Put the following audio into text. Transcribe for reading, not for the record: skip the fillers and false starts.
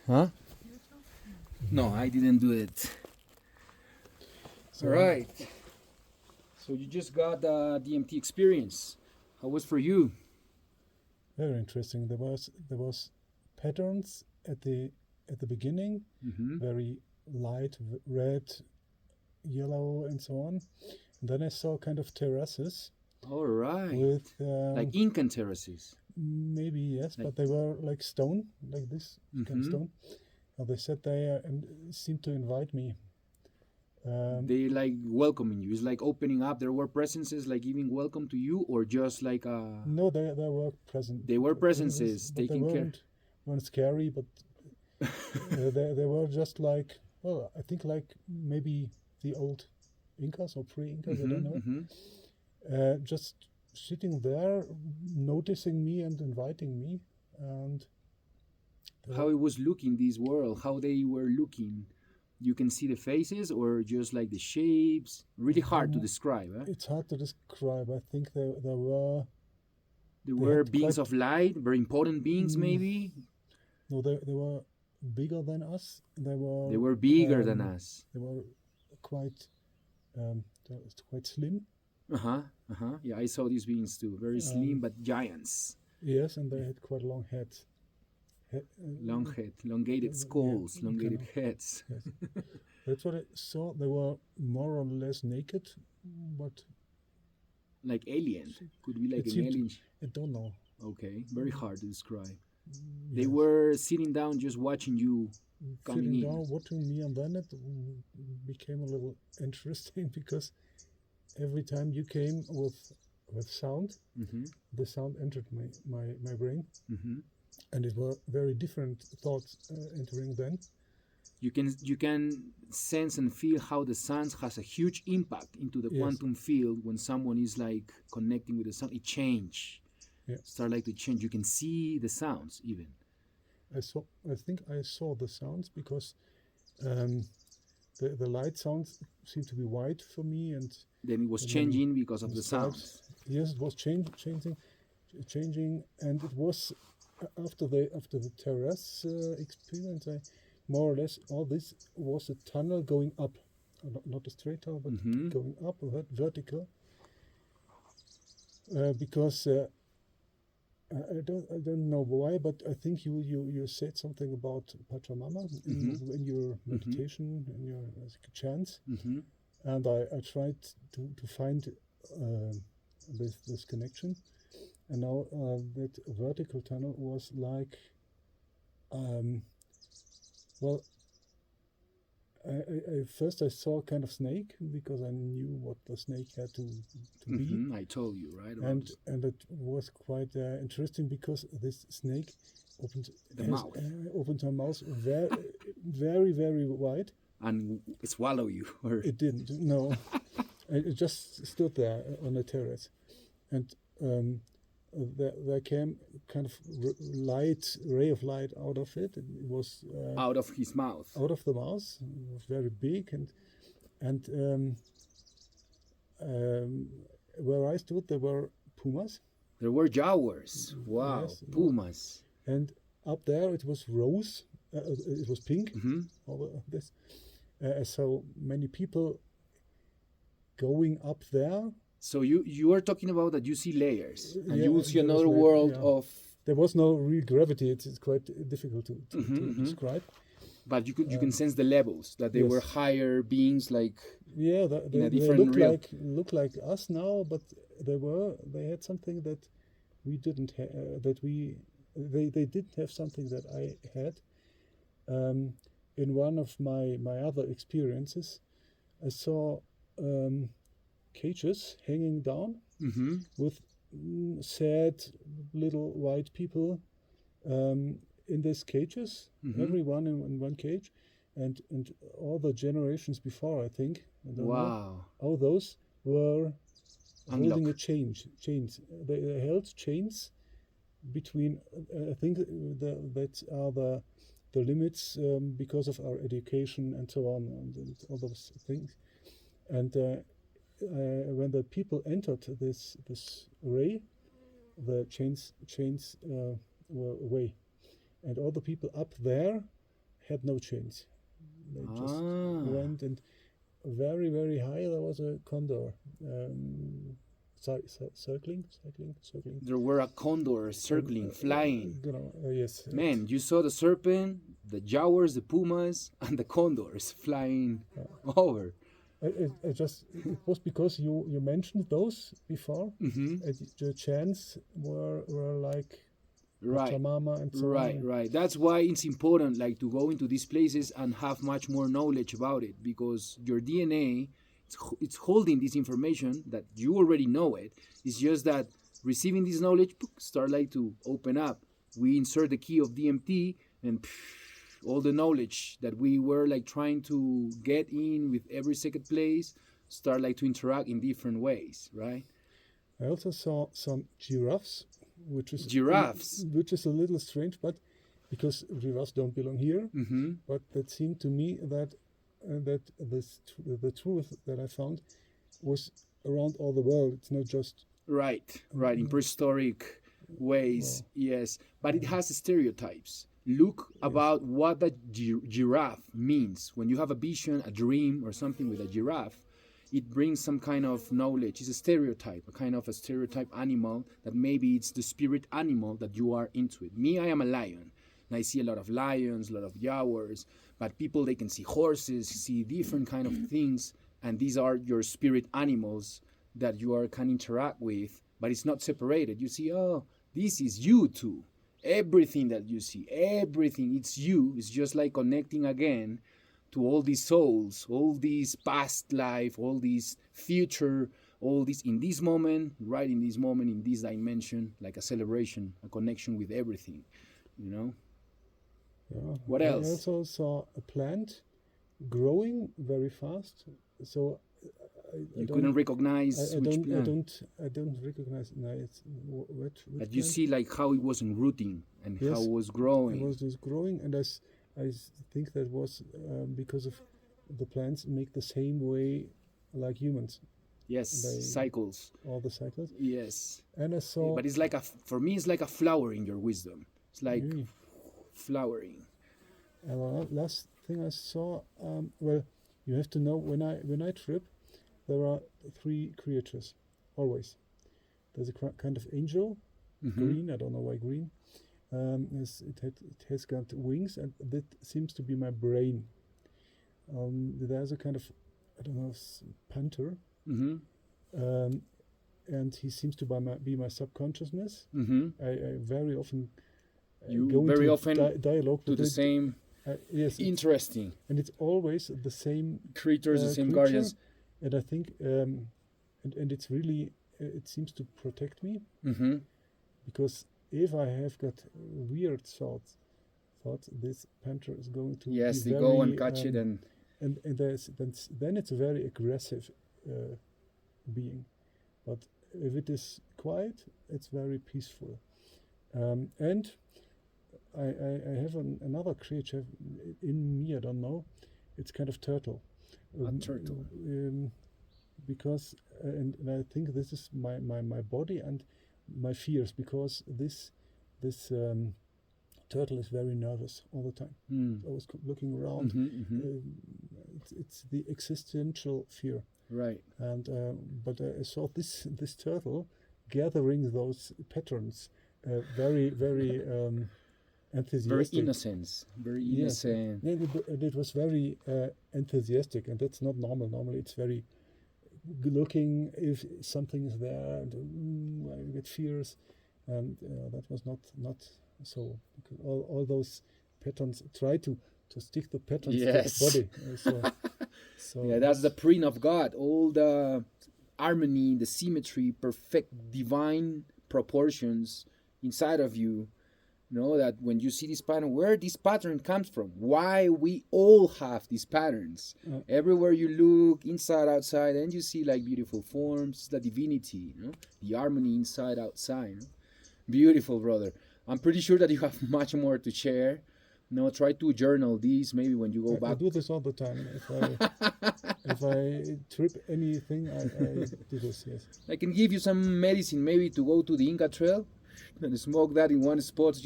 Huh? No, I didn't do it. So, All right. So you just got the DMT experience. How was for you? very interesting. There was patterns at the beginning, Mm-hmm. very light red, yellow, and so on. And then I saw kind of terraces All right. with Like Incan terraces. maybe yes, Like- but they were like stone, like this kind of Mhm. stone. And they sat there and seemed to invite me. They like welcoming you. It's like opening up. There were presences like giving welcome to you, or just like No, they were present. They were presences but taking they care. weren't scary, but they were just like, well, I think like maybe the old Incas or pre-Incas, I don't know. Just sitting there, noticing me and inviting me, and How it was looking, this world, how they were looking. You can see the faces or just like the shapes. Really hard to describe. Huh? it's hard to describe. I think there were There they were had beings quite- of light, very important beings, maybe. no, they were bigger than us. They were bigger than us. They were quite quite slim. Yeah, I saw these beings too. Very slim but giants. Yes, and they had quite long heads. Long head, elongated skulls, elongated heads. Yes. That's what I saw. They were more or less naked, but Like alien. Could be like it an seemed alien. I don't know. Okay, very hard to describe. They Yes. were sitting down just watching you coming Sitting in. down, watching me, and then it became a little interesting because every time you came with sound, the sound entered my brain, and it were very different thoughts entering then. You can sense and feel how the sound has a huge impact into the Yes. quantum field when someone is like connecting with the sound. It change. Yeah. Start like to change. You can see the sounds even. I think I saw the sounds because the light sounds seemed to be white for me, and Then it was And then changing because of the stripes. sounds. Yes, it was changing, and it was after the terrace experience. I more or less all this was a tunnel going up, not a straight tunnel, but going up, vertical. Because I don't know why, but I think you said something about Pachamama in your meditation, in your chants. And I tried to find this connection, and now that vertical tunnel was like, well, I first I saw kind of snake because I knew what the snake had to be, I told you, right? and it was quite interesting because this snake opened her mouth very very very wide. And swallow you. Or It didn't. No, it just stood there on the terrace, and there came kind of ray of light out of it. It was out of his mouth. out of the mouth. It was very big, and where I stood, there were pumas, There were jaguars. Wow. Yes. Pumas. and up there it was rose. It was pink. All this. I saw many people going up there. So you are talking about that you see layers and Yeah, you will see there was another world of, There was no real gravity. It's quite difficult to describe. but you can sense the levels that they Yes. were higher beings like Yeah, in a they different realm. look like us now, but they had something that we didn't have. They did have something that I had. In one of my other experiences, I saw cages hanging down with sad little white people in these cages, everyone in one cage, and all the generations before, I think. I don't know, wow. all those were holding a Unlock. chains. They held chains between. I think that are the limits because of our education and so on and all those things. And when the people entered this array, the chains were away, and all the people up there had no chains. They just Ah. went, and very, very high there was a condor. Circling. There were a condor circling, flying. Yes. Man, you saw the serpent, the jaguars, the pumas, and the condors flying over. It was because you mentioned those before. Mm-hmm. The chants were like Right. Pachamama and so Right, on. right. That's why it's important, like, to go into these places and have much more knowledge about it, because your DNA, it's holding this information that you already know it. It's just that receiving this knowledge start like to open up. We insert the key of DMT, and all the knowledge that we were like trying to get in with every second place start like to interact in different ways, right? I also saw some giraffes, which is a little strange, but because giraffes don't belong here. Mm-hmm. But it seemed to me that the truth that I found was around all the world. It's not just right in prehistoric ways. Yes, but it has stereotypes. Look about what the giraffe means. When you have a vision, a dream, or something with a giraffe, it brings some kind of knowledge. It's a stereotype, a kind of a stereotype animal that maybe it's the spirit animal that you are into it. Me, I am a lion. And I see a lot of lions, a lot of jaguars, but people, they can see horses, see different kind of things, and these are your spirit animals that you can interact with, but it's not separated. You see, oh, this is you too. Everything that you see, everything, it's you. It's just like connecting again to all these souls, all these past life, all these future, all this in this moment, right in this moment, in this dimension, like a celebration, a connection with everything, you know? Yeah. What else? I also saw a plant growing very fast. So you couldn't recognize which plant. I don't recognize. No, it's what but you see like how it was enrooting and how it was growing. It was just growing, and I think that was because of the plants make the same way like humans. Yes, cycles. All the cycles. Yes. And I saw. But it's like for me, it's like a flower in your wisdom. It's like flowering. Last thing I saw. Well, you have to know when I trip, there are three creatures, always. There's a kind of angel, green. I don't know why green. It has got wings, and that seems to be my brain. There's a kind of, I don't know, panther, and he seems to be my subconsciousness. I very often go very often dialogue to the same. Yes, interesting. And it's always the same creatures, the same guardians. And I think, and it's really, it seems to protect me, because if I have got weird thoughts, this panther is going to yes, they go and catch it, and then it's a very aggressive being. But if it is quiet, it's very peaceful. And I have another creature in me. I don't know. It's kind of turtle. A turtle. Because and I think this is my body and my fears, because this turtle is very nervous all the time. Always looking around. It's the existential fear. Right. And but I saw this turtle gathering those patterns, very enthusiastic. Very innocent. And it was very enthusiastic, and that's not normal. Normally it's very looking if something is there, and I get fears, and that was not so. Because all those patterns try to stick the patterns to the body. So yeah, that's the print of God. All the harmony, the symmetry, perfect divine proportions inside of you. You know that when you see this pattern, where this pattern comes from, why we all have these patterns. Everywhere you look, inside, outside, and you see like beautiful forms, the divinity, you know, the harmony inside, outside. You know? Beautiful, brother. I'm pretty sure that you have much more to share. No, try to journal these. Maybe when you go back. I do this all the time. If I trip anything, I do this. Yes. I can give you some medicine, maybe to go to the Inca Trail and smoke that in one spot. Just